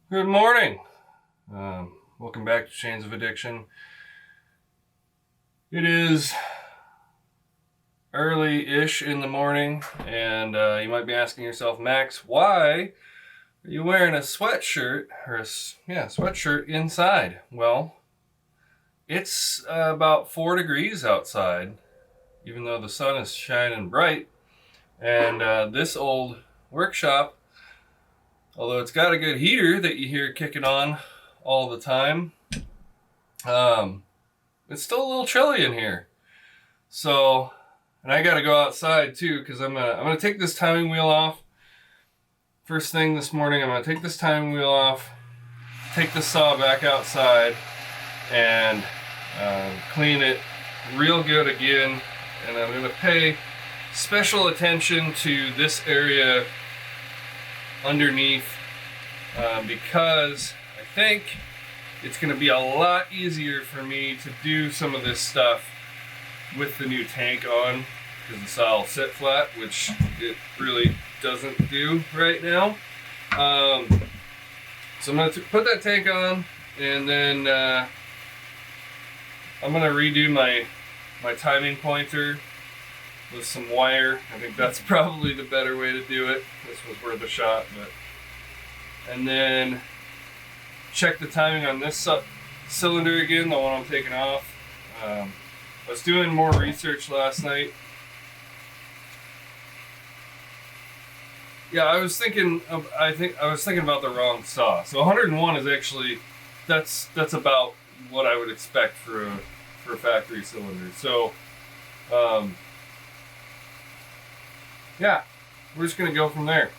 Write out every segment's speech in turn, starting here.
Good morning. Welcome back to Chains of Addiction. It is early-ish in the morning, and you might be asking yourself, Max, why are you wearing a sweatshirt sweatshirt inside? Well, it's about 4 degrees outside, even though the sun is shining bright, and this old workshop, although it's got a good heater that you hear kicking on all the time, it's still a little chilly in here. So, and I gotta go outside too, because I'm gonna take this timing wheel off. First thing this morning, I'm gonna take this timing wheel off, take the saw back outside, and clean it real good again. And I'm gonna pay special attention to this area underneath because I think it's going to be a lot easier for me to do some of this stuff with the new tank on, because the saw will sit flat, which it really doesn't do right now. So I'm going to put that tank on, and then I'm going to redo my timing pointer with some wire. I think that's probably the better way to do it. This was worth a shot, and then check the timing on this cylinder again, the one I'm taking off. I was doing more research last night. Yeah, I was thinking about the wrong saw. So 101 is actually that's about what I would expect for a factory cylinder. So yeah, we're just gonna go from there.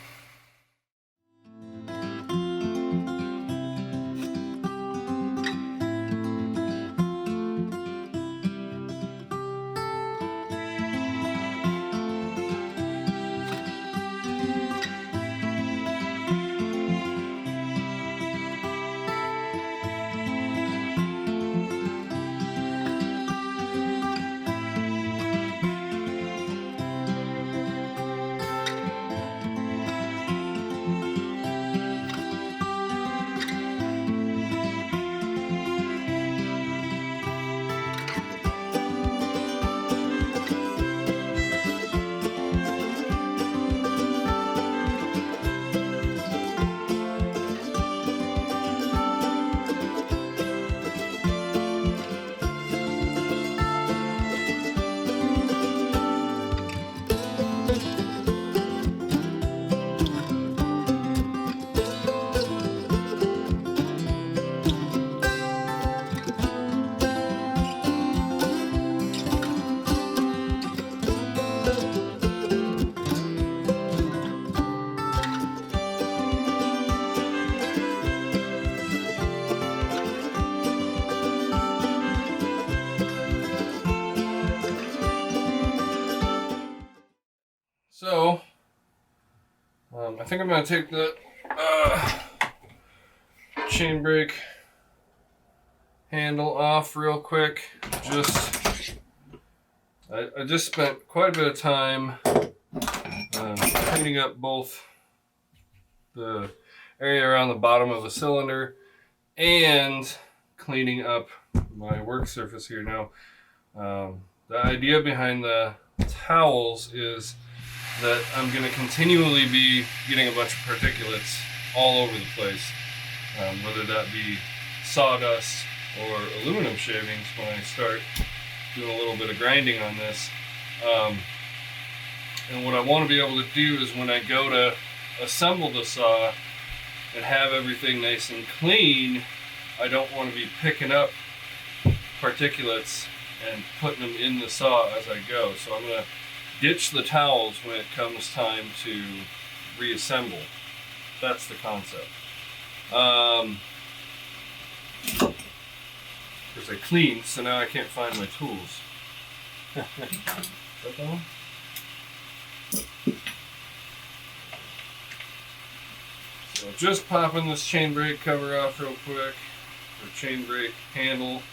So, I think I'm going to take the chain brake handle off real quick. I just spent quite a bit of time cleaning up both the area around the bottom of the cylinder and cleaning up my work surface here. Now, the idea behind the towels is that I'm going to continually be getting a bunch of particulates all over the place, whether that be sawdust or aluminum shavings when I start doing a little bit of grinding on this. And what I want to be able to do is when I go to assemble the saw and have everything nice and clean, I don't want to be picking up particulates and putting them in the saw as I go. So I'm going to ditch the towels when it comes time to reassemble. That's the concept. Of course I cleaned, so now I can't find my tools. Is that the one? So just popping this chain brake cover off real quick, or chain brake handle.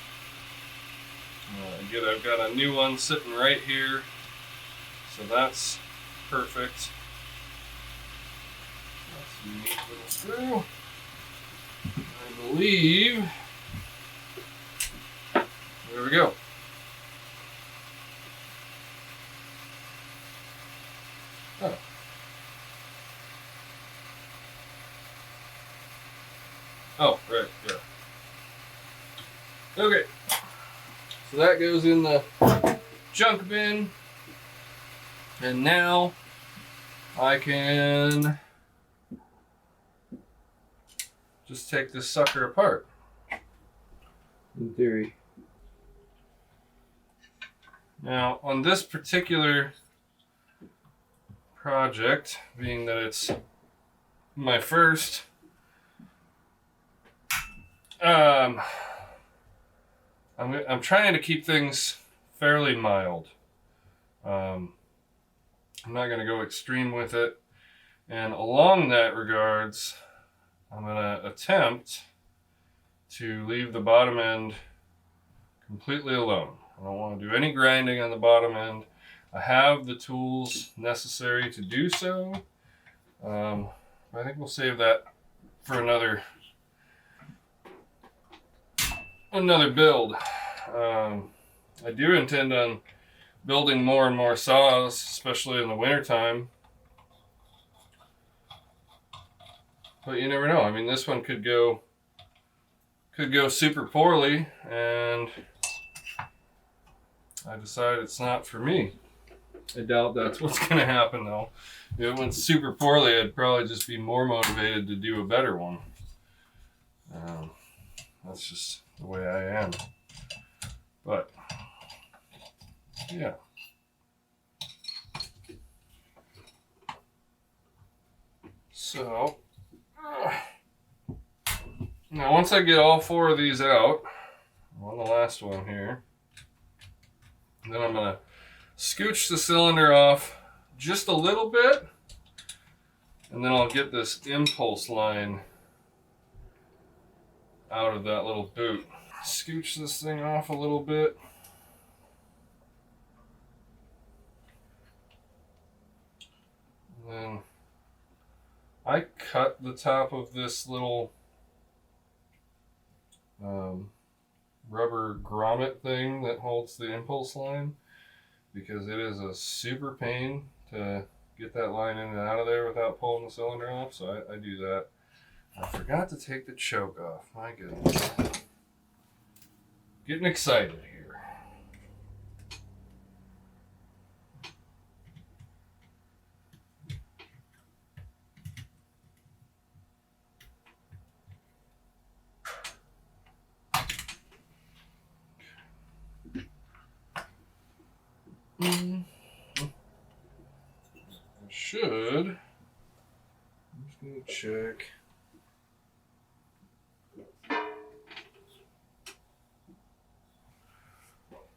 Again, I've got a new one sitting right here. So that's perfect. That's a neat little screw. believe, there we go. Oh. Oh, right, yeah. Okay. So that goes in the junk bin. And now I can just take this sucker apart. In theory. Now, on this particular project, being that it's my first, I'm trying to keep things fairly mild. I'm not going to go extreme with it. And along that regards, I'm going to attempt to leave the bottom end completely alone. I don't want to do any grinding on the bottom end. I have the tools necessary to do so. I think we'll save that for another build. I do intend on building more and more saws, especially in the wintertime. But you never know. I mean, this one could go super poorly, and I decide it's not for me. I doubt that's what's going to happen, though. If it went super poorly, I'd probably just be more motivated to do a better one. That's just the way I am. But, yeah. So, now once I get all 4 of these out, I'm on the last one here, then I'm going to scooch the cylinder off just a little bit, and then I'll get this impulse line out of that little boot. Scooch this thing off a little bit. And then I cut the top of this little rubber grommet thing that holds the impulse line, because it is a super pain to get that line in and out of there without pulling the cylinder off, so I do that. I forgot to take the choke off. My goodness. Getting excited here. I should. I'm just going to check.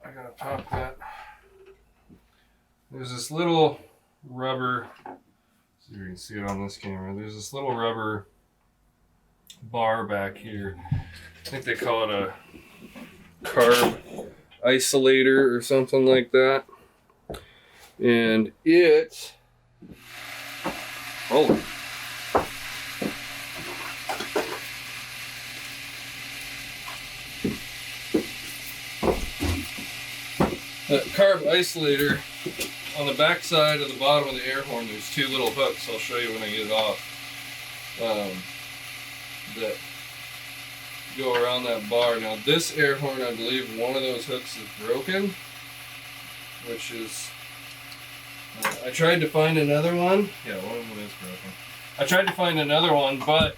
I gotta pop that. There's this little rubber, see if you can see it on this camera. There's this little rubber bar back here. I think they call it a carb isolator or something like that. And it, oh, that carb isolator, on the back side of the bottom of the air horn, there's 2 little hooks. I'll show you when I get it off. That go around that bar. Now this air horn, I believe one of those hooks is broken, which is, I tried to find another one. Yeah, one of them is broken. I tried to find another one, but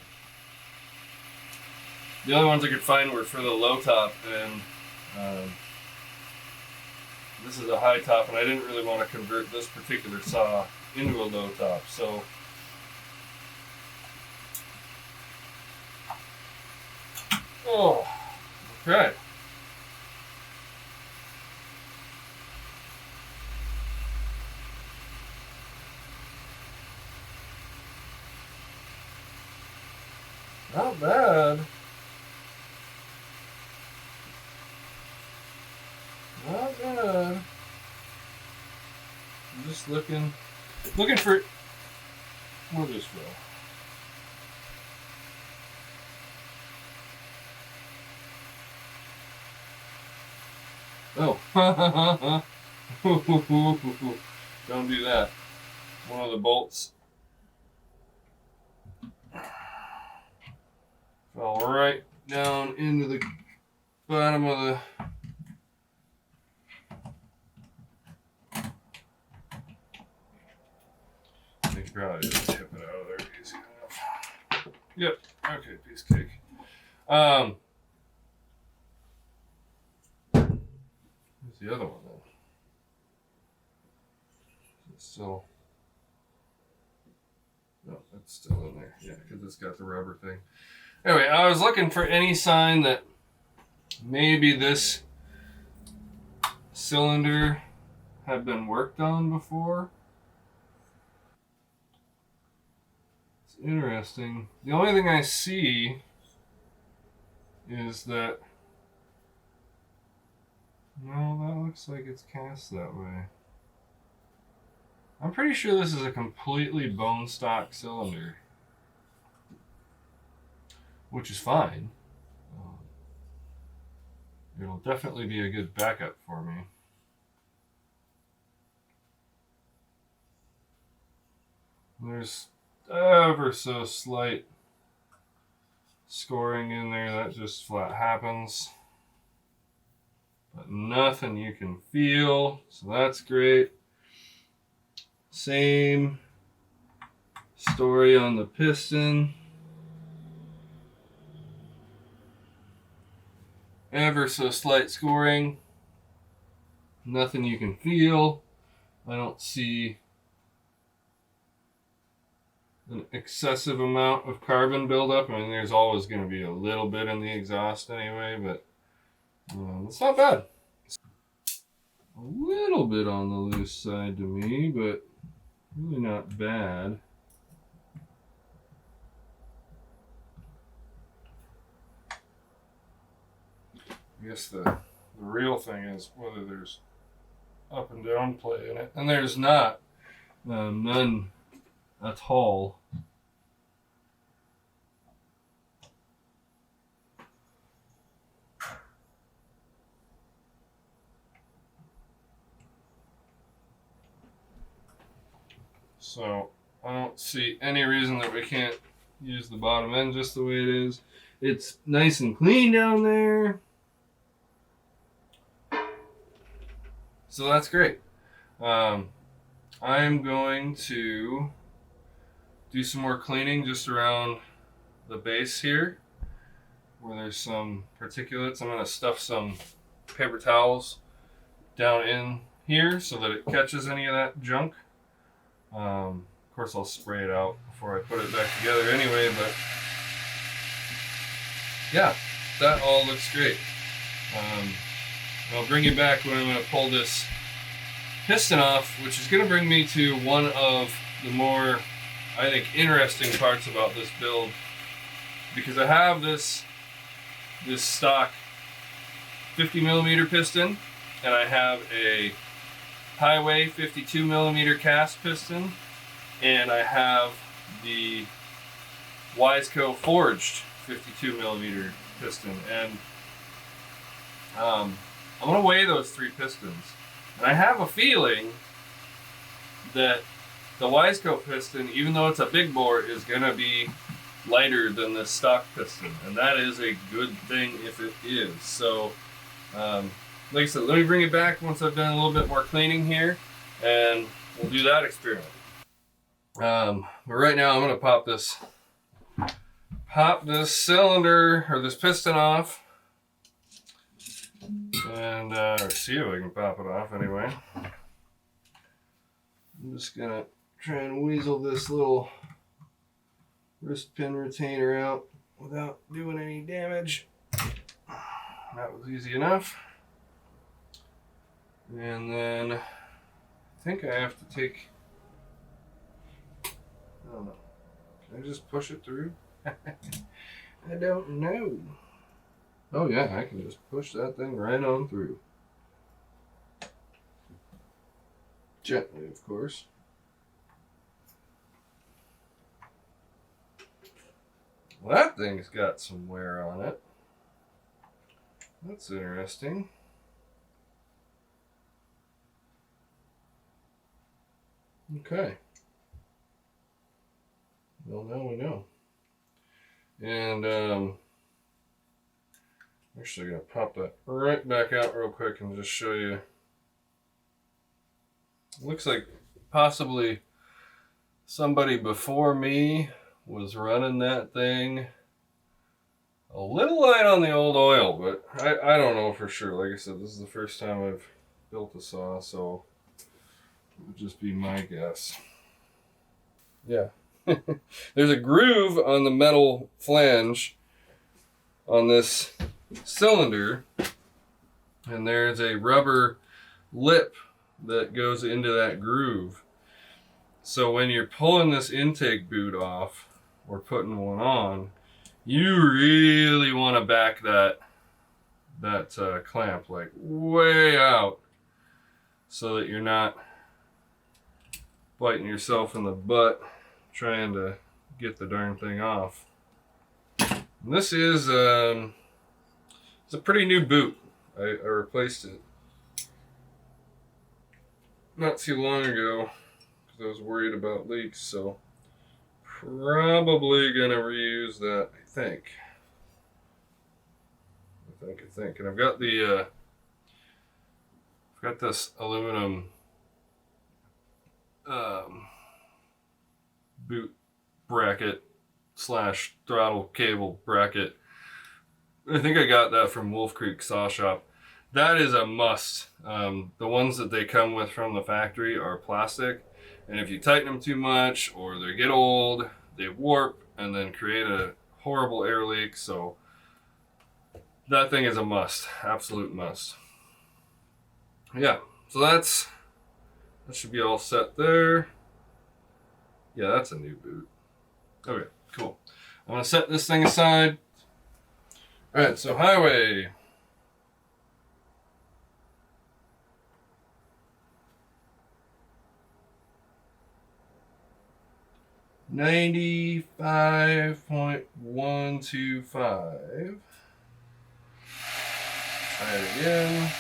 the other ones I could find were for the low top, and this is a high top, and I didn't really want to convert this particular saw into a low top, so oh, okay. Not bad. Not bad. I'm just looking for, we'll just go. Oh. Don't do that. One of the bolts fell right down into the bottom of the you could probably just tip it out of there easy enough. Yep. Okay, piece of cake. Where's the other one then? It's still. No, it's still in there. Yeah, because it's got the rubber thing. Anyway, I was looking for any sign that maybe this cylinder had been worked on before. It's interesting. The only thing I see is that, no, that looks like it's cast that way. I'm pretty sure this is a completely bone stock cylinder, which is fine. It'll definitely be a good backup for me. There's ever so slight scoring in there, that just flat happens. But nothing you can feel, so that's great. Same story on the piston. Ever so slight scoring. Nothing you can feel. I don't see an excessive amount of carbon buildup. I mean, there's always going to be a little bit in the exhaust anyway, but it's not bad. A little bit on the loose side to me, but really not bad. I guess the real thing is whether there's up and down play in it, and there's not. None at all. So I don't see any reason that we can't use the bottom end just the way it is. It's nice and clean down there. So that's great. I'm going to do some more cleaning just around the base here where there's some particulates. I'm going to stuff some paper towels down in here so that it catches any of that junk. Of course, I'll spray it out before I put it back together anyway, but yeah, that all looks great. I'll bring you back when I'm going to pull this piston off, which is going to bring me to one of the more, I think, interesting parts about this build, because I have this stock 50 millimeter piston, and I have a highway 52 millimeter cast piston, and I have the Wiseco forged 52 millimeter piston, and I'm going to weigh those three pistons. And I have a feeling that the Wiseco piston, even though it's a big bore, is going to be lighter than the stock piston. And that is a good thing if it is. So, like I said, let me bring it back once I've done a little bit more cleaning here, and we'll do that experiment. But right now I'm going to pop this cylinder, or this piston off. And see if I can pop it off anyway. I'm just gonna try and weasel this little wrist pin retainer out without doing any damage. That was easy enough. And then I think I have to take, I don't know, can I just push it through? I don't know. Oh yeah, I can just push that thing right on through. Gently, of course. Well, that thing's got some wear on it. That's interesting. Okay. Well, now we know. And actually going to pop that right back out real quick and just show you. Looks like possibly somebody before me was running that thing a little light on the old oil, but I don't know for sure. Like I said, this is the first time I've built a saw, so it would just be my guess. Yeah. There's a groove on the metal flange on this cylinder, and there's a rubber lip that goes into that groove. So when you're pulling this intake boot off or putting one on, you really want to back that clamp like way out so that you're not biting yourself in the butt trying to get the darn thing off. And this is it's a pretty new boot. I replaced it not too long ago because I was worried about leaks, so probably gonna reuse that. I think. And I've got the I've got this aluminum boot bracket slash throttle cable bracket. I think I got that from Wolf Creek Saw Shop. That is a must. The ones that they come with from the factory are plastic, and if you tighten them too much or they get old, they warp and then create a horrible air leak. So that thing is a must, absolute must. Yeah, so that should be all set there. Yeah, that's a new boot. Okay, cool. I'm gonna set this thing aside. All right, so highway. $95.125. Try it again.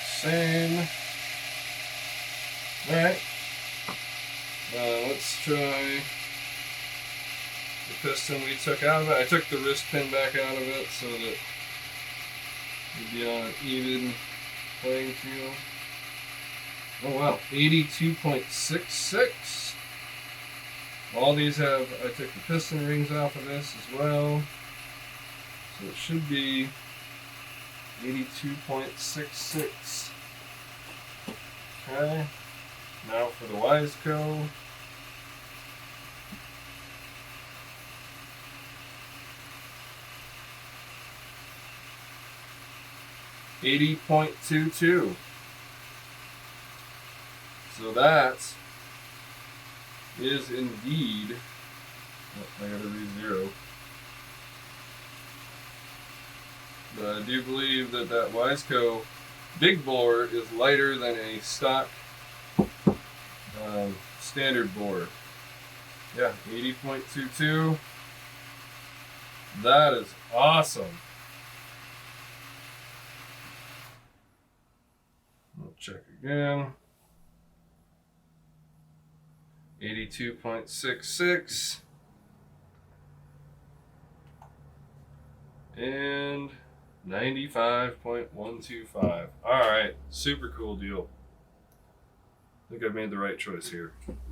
Same. Alright. Let's try the piston we took out of it. I took the wrist pin back out of it so that it'd be on an even playing field. Oh wow, 82.66. All these have, I took the piston rings off of this as well. So it should be 82.66. Okay, now for the Wiseco. $80.22. So that is indeed, oh, I gotta re-zero. But I do believe that Wiseco big bore is lighter than a stock standard bore. Yeah, 80.22. That is awesome. We'll check again. 82.66 and 95.125. All right, super cool deal. I think I've made the right choice here.